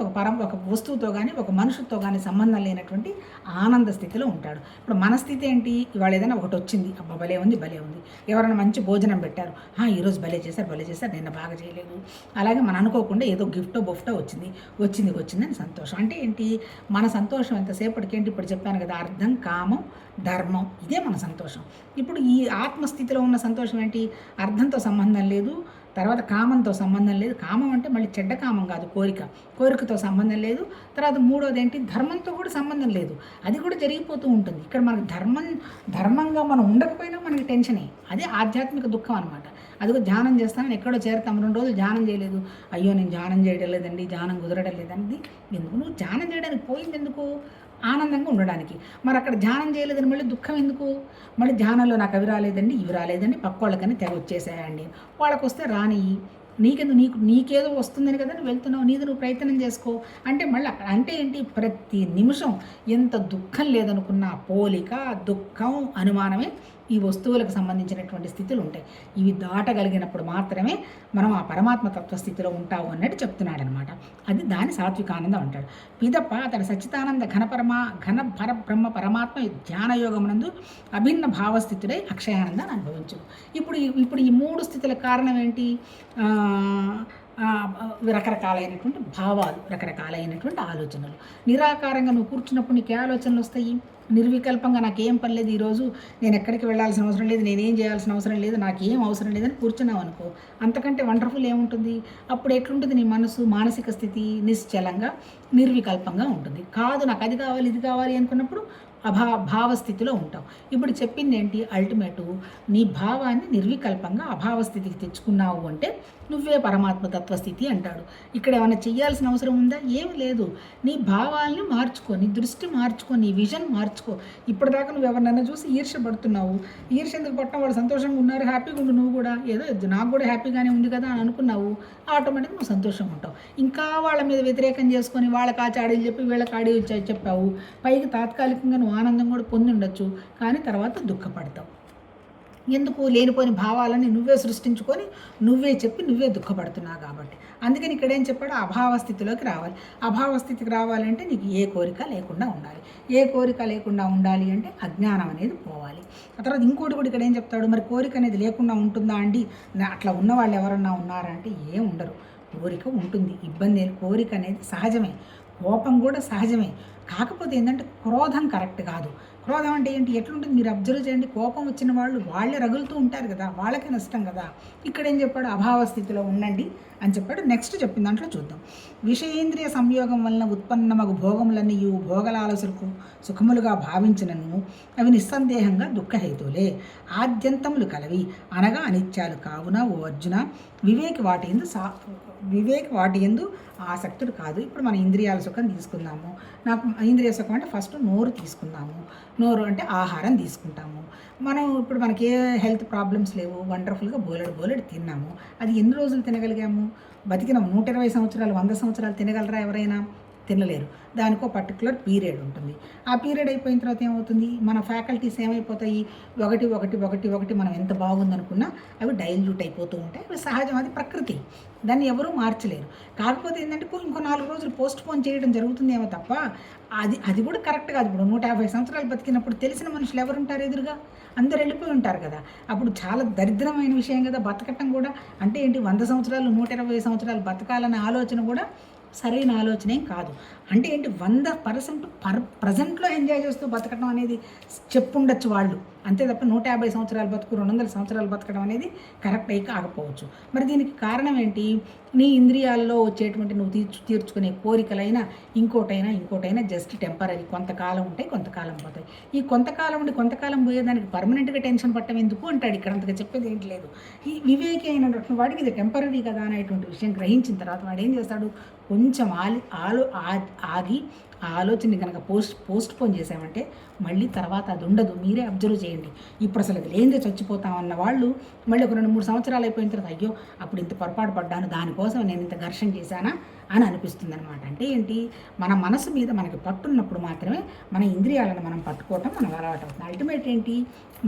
ఒక వస్తువుతో కానీ ఒక మనుషులతో కానీ సంబంధం లేనటువంటి ఆనంద స్థితిలో ఉంటాడు. ఇప్పుడు మన స్థితి ఏంటి, ఇవాళ ఏదైనా ఒకటి వచ్చింది, అబ్బా భలే ఉంది, ఎవరైనా మంచి భోజనం పెట్టారు, ఈరోజు భలే చేశారు, నిన్న బాగా చేయలేదు, అలాగే మనం అనుకోకుండా ఏదో గిఫ్టో బొఫ్టో వచ్చిందని సంతోషం. అంటే ఏంటి, మన సంతోషం ఎంతసేపటికి ఏంటి, ఇప్పుడు చెప్పాను కదా, అర్థం, కామం, ధర్మం, ఇదే మన సంతోషం. ఇప్పుడు ఈ ఆత్మస్థితిలో ఉన్న సంతోషం ఏంటి, అర్థంతో సంబంధం లేదు, తర్వాత కామంతో సంబంధం లేదు. కామం అంటే మళ్ళీ చెడ్డ కామం కాదు, కోరికతో సంబంధం లేదు. తర్వాత మూడోది ఏంటి, ధర్మంతో కూడా సంబంధం లేదు, అది కూడా జరిగిపోతూ ఉంటుంది. ఇక్కడ మనకు ధర్మంగా మనం ఉండకపోయినా మనకి టెన్షనే, అదే ఆధ్యాత్మిక దుఃఖం అనమాట. అదిగో ధ్యానం చేస్తానని ఎక్కడో చేరుతాం, 2 రోజులు ధ్యానం చేయలేదు, అయ్యో నేను ధ్యానం చేయడం లేదండి, ధ్యానం కుదరడం లేదండి. ఎందుకు నువ్వు ధ్యానం చేయడానికి పోయింది, ఎందుకు ఆనందంగా ఉండడానికి. మరి అక్కడ ధ్యానం చేయలేదని మళ్ళీ దుఃఖం ఎందుకు, మళ్ళీ ధ్యానంలో నాకు అవి రాలేదండి, ఇవి రాలేదండి, పక్క వాళ్ళకని తెగ వచ్చేసాయండి, వాళ్ళకి వస్తే రాని, నీకేదో వస్తుందని కదా నువ్వు వెళ్తున్నావు, నువ్వు ప్రయత్నం చేసుకో అంటే మళ్ళీ అక్కడ అంటే ఏంటి, ప్రతి నిమిషం ఎంత దుఃఖం లేదనుకున్న పోలిక, దుఃఖం, అనుమానమే ఈ వస్తువులకు సంబంధించినటువంటి స్థితులు ఉంటాయి. ఇవి దాటగలిగినప్పుడు మాత్రమే మనం ఆ పరమాత్మ తత్వస్థితిలో ఉంటావు అన్నట్టు చెప్తున్నాడు అనమాట. అది దాని సాత్వికానందం అంటాడు. పిదప అతడు సచ్చిదానంద ఘన పరబ్రహ్మ పరమాత్మ ధ్యానయోగమునందు అభిన్న భావస్థితుడై అక్షయానందాన్ని అనుభవించు. ఇప్పుడు ఈ 3 స్థితుల కారణం ఏంటి, రకరకాలైనటువంటి భావాలు, రకరకాలైనటువంటి ఆలోచనలు. నిరాకారంగా నువ్వు కూర్చున్నప్పుడు నీకు ఏ ఆలోచనలు వస్తాయి, నిర్వికల్పంగా నాకేం పని లేదు, ఈరోజు నేను ఎక్కడికి వెళ్ళాల్సిన అవసరం లేదు, నేనేం చేయాల్సిన అవసరం లేదు, నాకేం అవసరం లేదని కూర్చున్నావు అనుకో, అంతకంటే వండర్ఫుల్ ఏముంటుంది. అప్పుడు ఎట్లుంటుంది నీ మనసు, మానసిక స్థితి నిశ్చలంగా నిర్వికల్పంగా ఉంటుంది. కాదు నాకు అది కావాలి ఇది కావాలి అనుకున్నప్పుడు భావస్థితిలో ఉంటావు. ఇప్పుడు చెప్పింది ఏంటి, అల్టిమేటు నీ భావాన్ని నిర్వికల్పంగా అభావస్థితికి తెచ్చుకున్నావు అంటే నువ్వే పరమాత్మ తత్వస్థితి అంటాడు. ఇక్కడ ఏమైనా చెయ్యాల్సిన అవసరం ఉందా, ఏమి లేదు. నీ భావాల్ని మార్చుకో, నీ దృష్టి మార్చుకో, నీ విజన్ మార్చుకో. ఇప్పటిదాకా నువ్వు ఎవరినైనా చూసి ఈర్ష్యపడుతున్నావు, ఈర్ష్య ఎందుకు పట్టడం, వాడు సంతోషంగా ఉన్నారు, హ్యాపీగా ఉండు, నువ్వు కూడా ఏదో నాకు కూడా హ్యాపీగానే ఉంది కదా అని అనుకున్నావు, ఆటోమేటిక్గా నువ్వు సంతోషంగా ఉంటావు. ఇంకా వాళ్ళ మీద వ్యతిరేకం చేసుకొని వాళ్ళకి ఆ చాడీలు చెప్పి వీళ్ళకి ఆడి చెప్పావు, పైకి తాత్కాలికంగా నువ్వు ఆనందం కూడా పొంది ఉండొచ్చు, కానీ తర్వాత దుఃఖపడతావు. ఎందుకు, లేనిపోయిన భావాలని నువ్వే సృష్టించుకొని నువ్వే చెప్పి నువ్వే దుఃఖపడుతున్నావు కాబట్టి. అందుకని ఇక్కడ ఏం చెప్పాడు, అభావస్థితిలోకి రావాలి. అభావస్థితికి రావాలంటే నీకు ఏ కోరిక లేకుండా ఉండాలి. ఏ కోరిక లేకుండా ఉండాలి అంటే అజ్ఞానం అనేది పోవాలి. ఆ తర్వాత ఇంకోటి కూడా ఇక్కడ ఏం చెప్తాడు, మరి కోరిక అనేది లేకుండా ఉంటుందా అండి, అట్లా ఉన్న వాళ్ళు ఎవరన్నా ఉన్నారంటే ఏం ఉండరు. కోరిక ఉంటుంది, ఇబ్బంది. కోరిక అనేది సహజమే, కోపం కూడా సహజమే. కాకపోతే ఏంటంటే క్రోధం కరెక్ట్ కాదు. క్రోధం అంటే ఏంటి, ఎట్లుంటుంది మీరు అబ్జర్వ్ చేయండి. కోపం వచ్చిన వాళ్ళే రగులుతూ ఉంటారు కదా, వాళ్ళకే నష్టం కదా. ఇక్కడ ఏం చెప్పాడు, అభావ స్థితిలో ఉండండి అని చెప్పాడు. నెక్స్ట్ చెప్పిన దాంట్లో చూద్దాం. విషయేంద్రియ సంయోగం వలన ఉత్పన్నమగు భోగములన్నీ భోగలాలసులకు సుఖములుగా భావించినను అవి నిస్సందేహంగా దుఃఖహేతులే, ఆద్యంతములు కలవి అనగా అనిత్యాలు కావున ఓ అర్జున వివేక్ వాటి యందు ఆసక్తుడు కాదు. ఇప్పుడు మన ఇంద్రియాల సుఖం తీసుకుందాము. నాకు ఇంద్రియ సుఖం అంటే ఫస్ట్ నోరు తీసుకుందాము. నోరు అంటే ఆహారం తీసుకుంటాము. ఇప్పుడు మనకి ఏ హెల్త్ ప్రాబ్లమ్స్ లేవు, వండర్ఫుల్గా బోలెడు తిన్నాము. అది ఎన్ని రోజులు తినగలిగాము, బతికిన 120 సంవత్సరాలు 100 సంవత్సరాలు తినగలరా ఎవరైనా? తినలేరు. దానికో పర్టికులర్ పీరియడ్ ఉంటుంది. ఆ పీరియడ్ అయిపోయిన తర్వాత ఏమవుతుంది, మన ఫ్యాకల్టీస్ ఏమైపోతాయి, ఒకటి ఒకటి ఒకటి ఒకటి మనం ఎంత బాగుందనుకున్నా అవి డైల్యూట్ అయిపోతూ ఉంటాయి. అవి సహజం, అది ప్రకృతి, దాన్ని ఎవరూ మార్చలేరు. కాకపోతే ఏంటంటే ఇంకో 4 రోజులు పోస్ట్ పోన్ చేయడం జరుగుతుందేమో తప్ప అది కూడా కరెక్ట్ కాదు. ఇప్పుడు 150 సంవత్సరాలు బతికినప్పుడు తెలిసిన మనుషులు ఎవరుంటారు ఎదురుగా? అందరు వెళ్ళిపోయి ఉంటారు కదా. అప్పుడు చాలా దరిద్రమైన విషయం కదా బతకటం కూడా. అంటే ఏంటి, 100 సంవత్సరాలు 120 సంవత్సరాలు బతకాలనే ఆలోచన కూడా సరైన ఆలోచనే కాదు. అంటే ఏంటి, 100% ప్రజెంట్లో ఎంజాయ్ చేస్తూ బతకడం అనేది చెప్పుండొచ్చు వాళ్ళు, అంతే తప్ప 150 సంవత్సరాలు బతుకు 200 సంవత్సరాలు బతకడం అనేది కరెక్ట్ అయి కాకపోవచ్చు. మరి దీనికి కారణం ఏంటి? నీ ఇంద్రియాల్లో వచ్చేటువంటి నువ్వు తీర్చుకునే కోరికలైనా ఇంకోటైనా జస్ట్ టెంపరీ, కొంతకాలం ఉంటాయి, కొంతకాలం పోతాయి. ఈ కొంతకాలం ఉండి కొంతకాలం పోయేదానికి పర్మనెంట్గా టెన్షన్ పట్టడం ఎందుకు అంటాడు. ఇక్కడ అంతగా చెప్పేది ఏంటి లేదు. ఈ వివేకి అయినటువంటి వాడికి ఇది టెంపరీ కదా అనేటువంటి విషయం గ్రహించిన తర్వాత వాడు ఏం చేస్తాడు, కొంచెం ఆగి ఆ ఆలోచనని కనుక పోస్ట్ పోన్ చేసామంటే మళ్ళీ తర్వాత అది ఉండదు. మీరే అబ్జర్వ్ చేయండి. ఇప్పుడు అసలు అది లేనిదే చచ్చిపోతామన్న వాళ్ళు మళ్ళీ ఒక 2-3 సంవత్సరాలు అయిపోయిన తర్వాత అయ్యో అప్పుడు ఇంత పొరపాటు పడ్డాను, దానికోసం నేను ఇంత ఘర్షణ చేశానా అని అనిపిస్తుంది అనమాట. అంటే ఏంటి, మన మనసు మీద మనకి పట్టున్నప్పుడు మాత్రమే మన ఇంద్రియాలను మనం పట్టుకోవటం మనం అలవాటు అవుతుంది. అల్టిమేట్ ఏంటి,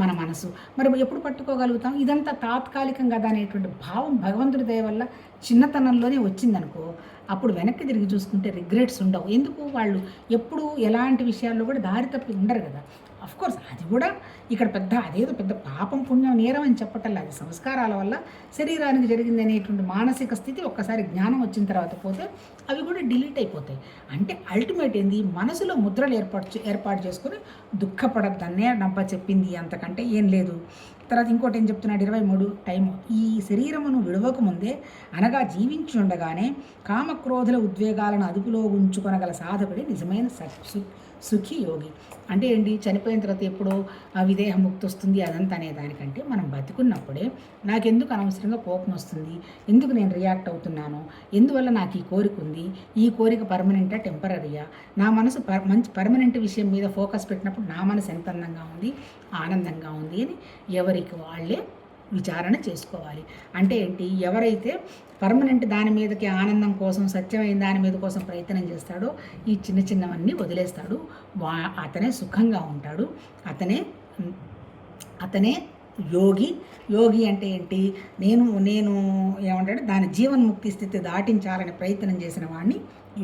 మన మనసు. మరి ఎప్పుడు పట్టుకోగలుగుతాం? ఇదంతా తాత్కాలికం కదా అనేటువంటి భావం భగవంతుడి దయ వల్ల చిన్నతనంలోనే వచ్చిందనుకో, అప్పుడు వెనక్కి తిరిగి చూసుకుంటే రిగ్రెట్స్ ఉండవు. ఎందుకు, వాళ్ళు ఎప్పుడు ఎలాంటి విషయాల్లో కూడా దారి తప్పి ఉండరు కదా. అఫ్కోర్స్ అది కూడా ఇక్కడ అదేదో పెద్ద పాపం పుణ్యం నేరం అని చెప్పటల్లా, అది సంస్కారాల వల్ల శరీరానికి జరిగింది అనేటువంటి మానసిక స్థితి ఒక్కసారి జ్ఞానం వచ్చిన తర్వాత పోతే అవి కూడా డిలీట్ అయిపోతాయి. అంటే అల్టిమేట్ ఏంది, మనసులో ముద్రలు ఏర్పాటు చేసుకొని దుఃఖపడద్దనే నవ్వ చెప్పింది, అంతకంటే ఏం లేదు. తర్వాత ఇంకోటి ఏం చెప్తున్నాడు, 23 టైము, ఈ శరీరమును విడవకముందే అనగా జీవించి ఉండగానే కామక్రోధుల ఉద్వేగాలను అదుపులో ఉంచుకొనగల సాధకుడి నిజమైన సుఖి యోగి. అంటే ఏంటి, చనిపోయిన తర్వాత ఎప్పుడో ఆ విదేహముక్తి వస్తుంది అదంతా అనే దానికంటే మనం బతికున్నప్పుడే నాకెందుకు అనవసరంగా కోపం వస్తుంది, ఎందుకు నేను రియాక్ట్ అవుతున్నాను, ఎందువల్ల నాకు ఈ కోరిక ఉంది, ఈ కోరిక పర్మనెంటా టెంపరీయా, నా మనసు మంచి పర్మనెంట్ విషయం మీద ఫోకస్ పెట్టినప్పుడు నా మనసు ఎంత అందంగా ఉంది, ఆనందంగా ఉంది అని ఎవరికి వాళ్ళే విచారణ చేసుకోవాలి. అంటే ఏంటి, ఎవరైతే పర్మనెంట్ దాని మీదకి ఆనందం కోసం, సత్యమైన దాని మీద కోసం ప్రయత్నం చేస్తాడో ఈ చిన్నవన్నీ వదిలేస్తాడు. అతనే సుఖంగా ఉంటాడు. అతనే యోగి అంటే ఏంటి, నేను ఏమంటాడు, దాని జీవన్ముక్తి స్థితి దాటించాలని ప్రయత్నం చేసిన వాడిని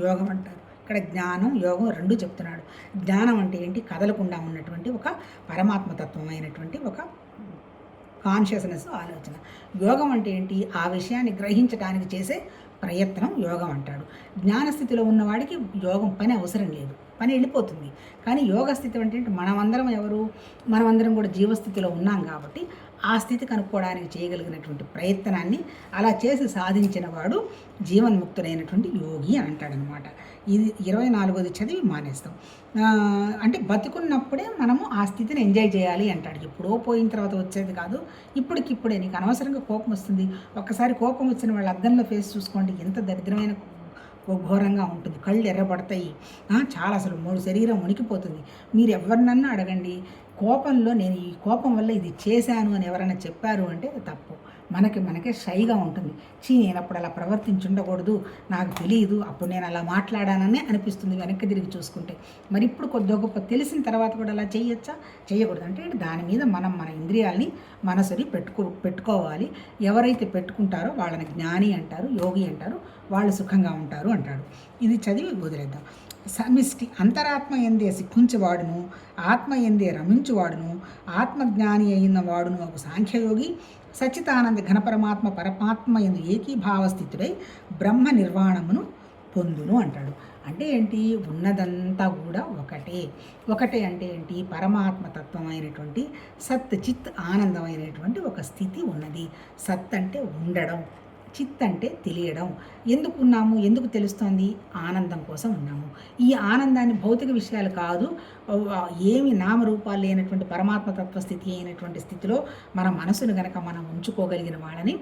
యోగం అంటారు. ఇక్కడ జ్ఞానం యోగం రెండు చెప్తున్నాడు. జ్ఞానం అంటే ఏంటి, కదలకుండా ఉన్నటువంటి ఒక పరమాత్మతత్వం అయినటువంటి ఒక కాన్షియస్నెస్ ఆలోచన. యోగం అంటే ఏంటి, ఆ విషయాన్ని గ్రహించడానికి చేసే ప్రయత్నం యోగం అంటాడు. జ్ఞానస్థితిలో ఉన్నవాడికి యోగం పని అవసరం లేదు, పని వెళ్ళిపోతుంది. కానీ యోగ స్థితి అంటే మనమందరం కూడా జీవస్థితిలో ఉన్నాం కాబట్టి ఆ స్థితి కనుక్కోవడానికి చేయగలిగినటువంటి ప్రయత్నాన్ని అలా చేసి సాధించిన వాడు జీవన్ముక్తుడైనటువంటి యోగి అని అంటాడనమాట. ఇది 24ది చదివి మానేస్తాం. అంటే బతుకున్నప్పుడే మనము ఆ స్థితిని ఎంజాయ్ చేయాలి అంటాడు. ఎప్పుడో పోయిన తర్వాత వచ్చేది కాదు, ఇప్పటికిప్పుడే. నీకు అనవసరంగా కోపం వస్తుంది, ఒక్కసారి కోపం వచ్చిన వాళ్ళ అద్దంలో ఫేస్ చూసుకోండి, ఎంత దరిద్రమైన ఘోరంగా ఉంటుంది. కళ్ళు ఎర్రబడతాయి, చాలా అసలు శరీరం వణికిపోతుంది. మీరు ఎవరినన్నా అడగండి, కోపంలో నేను ఈ కోపం వల్ల ఇది చేశాను అని ఎవరైనా చెప్పారు అంటే తప్పు. మనకే షైగా ఉంటుంది. నేను అప్పుడు అలా ప్రవర్తించుండకూడదు, నాకు తెలియదు, అప్పుడు నేను అలా మాట్లాడాననే అనిపిస్తుంది వెనక్కి తిరిగి చూసుకుంటే. మరి ఇప్పుడు కొద్ది గొప్ప తెలిసిన తర్వాత కూడా అలా చేయొచ్చా, చేయకూడదు. అంటే దాని మీద మన ఇంద్రియాలని మనసుని పెట్టుకోవాలి. ఎవరైతే పెట్టుకుంటారో వాళ్ళని జ్ఞాని అంటారు, యోగి అంటారు, వాళ్ళు సుఖంగా ఉంటారు అంటాడు. ఇది చదివి వదిలేద్దాం. సమిష్టి అంతరాత్మ ఎందే సిక్కుంచువాడును, ఆత్మ ఎందే రమించువాడును, ఆత్మజ్ఞాని అయిన వాడును ఒక సాంఖ్యయోగి సచ్చితానంద పరమాత్మ ఎందు ఏకీభావ స్థితుడై బ్రహ్మ నిర్వాణమును పొందును అంటాడు. అంటే ఏంటి, ఉన్నదంతా కూడా ఒకటే అంటే ఏంటి, పరమాత్మతత్వం అయినటువంటి సత్ చిత్ ఆనందమైనటువంటి ఒక స్థితి ఉన్నది. సత్ అంటే ఉండడం, చిత్ అంటే తెలియడం. ఎందుకు ఉన్నాము, ఎందుకు తెలుస్తోంది, ఆనందం కోసం ఉన్నాము. ఈ ఆనందాన్ని భౌతిక విషయాలు కాదు, ఏమి నామరూపాలు లేనటువంటి పరమాత్మతత్వ స్థితి అయినటువంటి స్థితిలో మన మనసును గనక మనం ఉంచుకోగలిగిన వాళ్ళని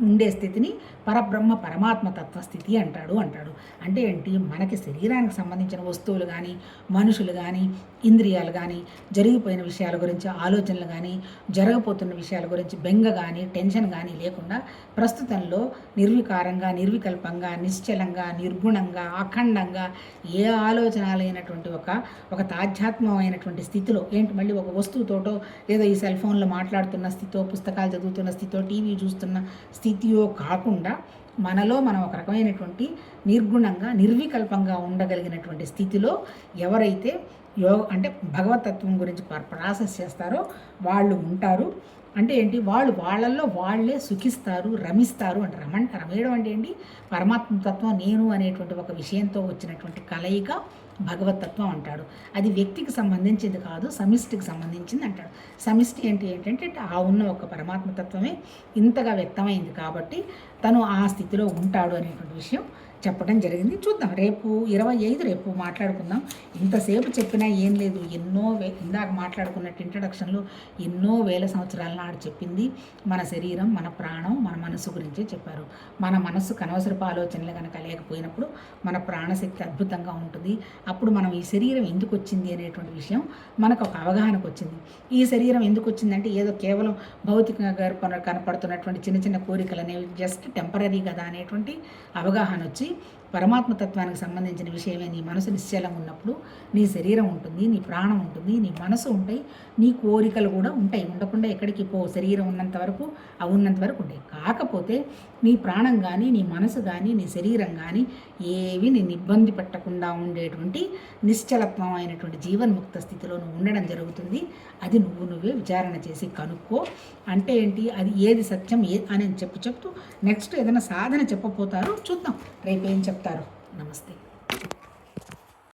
ఉండే స్థితిని పరబ్రహ్మ పరమాత్మ తత్వస్థితి అంటాడు. అంటే ఏంటి, మనకి శరీరానికి సంబంధించిన వస్తువులు కానీ, మనుషులు కానీ, ఇంద్రియాలు కానీ, జరిగిపోయిన విషయాల గురించి ఆలోచనలు కానీ, జరగబోతున్న విషయాల గురించి బెంగ కానీ, టెన్షన్ కానీ లేకుండా ప్రస్తుతంలో నిర్వికారంగా, నిర్వికల్పంగా, నిశ్చలంగా, నిర్గుణంగా, అఖండంగా, ఏ ఆలోచన లేనటువంటి ఒక తాధ్యాత్మమైనటువంటి స్థితిలో, ఏంటి మళ్ళీ ఒక వస్తువుతోటో ఏదో ఈ సెల్ ఫోన్లో మాట్లాడుతున్న స్థితితో, పుస్తకాలు చదువుతున్న స్థితితో, టీవీ చూస్తున్న స్థితియో కాకుండా మనలో మనం ఒక రకమైనటువంటి నిర్గుణంగా, నిర్వికల్పంగా ఉండగలిగినటువంటి స్థితిలో ఎవరైతే అంటే భగవతత్వం గురించి ప్రాసెస్ చేస్తారో వాళ్ళు ఉంటారు. అంటే ఏంటి, వాళ్ళల్లో వాళ్ళే సుఖిస్తారు, రమిస్తారు అంటారు. రమేయడం అంటే ఏంటి, పరమాత్మతత్వం నేను అనేటువంటి ఒక విషయంతో వచ్చినటువంటి కలయిక భగవతత్వం అంటాడు. అది వ్యక్తికి సంబంధించింది కాదు, సమిష్టికి సంబంధించింది అంటాడు. సమిష్టి ఏంటంటే ఆ ఉన్న ఒక పరమాత్మతత్వమే ఇంతగా వ్యక్తమైంది కాబట్టి తను ఆ స్థితిలో ఉంటాడు అనేటువంటి విషయం చెప్పడం జరిగింది. చూద్దాం, రేపు 25 రేపు మాట్లాడుకుందాం. ఇంతసేపు చెప్పినా ఏం లేదు, ఇందాక మాట్లాడుకున్నట్టు ఇంట్రడక్షన్లో ఎన్నో వేల సంవత్సరాల నాడు చెప్పింది మన శరీరం, మన ప్రాణం, మన మనసు గురించే చెప్పారు. మన మనస్సుకు అనవసరపు ఆలోచనలు కనుక లేకపోయినప్పుడు మన ప్రాణశక్తి అద్భుతంగా ఉంటుంది. అప్పుడు మనం ఈ శరీరం ఎందుకు వచ్చింది అనేటువంటి విషయం మనకు ఒక అవగాహనకు వచ్చింది. ఈ శరీరం ఎందుకు వచ్చిందంటే ఏదో కేవలం భౌతికంగా కనపడుతున్నటువంటి చిన్న చిన్న కోరికలు అనేవి జస్ట్ టెంపరీ కదా అనేటువంటి అవగాహన వచ్చి పరమాత్మతత్వానికి సంబంధించిన విషయమే నీ మనసు నిశ్చలంగా ఉన్నప్పుడు నీ శరీరం ఉంటుంది, నీ ప్రాణం ఉంటుంది, నీ మనసు ఉంటాయి, నీ కోరికలు కూడా ఉంటాయి. ఉండకుండా ఎక్కడికి శరీరం ఉన్నంత వరకు అవి ఉన్నంత వరకు ఉంటాయి. కాకపోతే నీ ప్రాణం కానీ, నీ మనసు కానీ, నీ శరీరం కానీ ఏవి నేను ఇబ్బంది పెట్టకుండా ఉండేటువంటి నిశ్చలత్వం అయినటువంటి జీవన్ముక్త స్థితిలో నువ్వు ఉండడం జరుగుతుంది. అది నువ్వే విచారణ చేసి కనుక్కో. అంటే ఏంటి, అది ఏది సత్యం అని చెప్తూ నెక్స్ట్ ఏదైనా సాధన చెప్పపోతారో చూద్దాం రేపేం చెప్తారు. నమస్తే.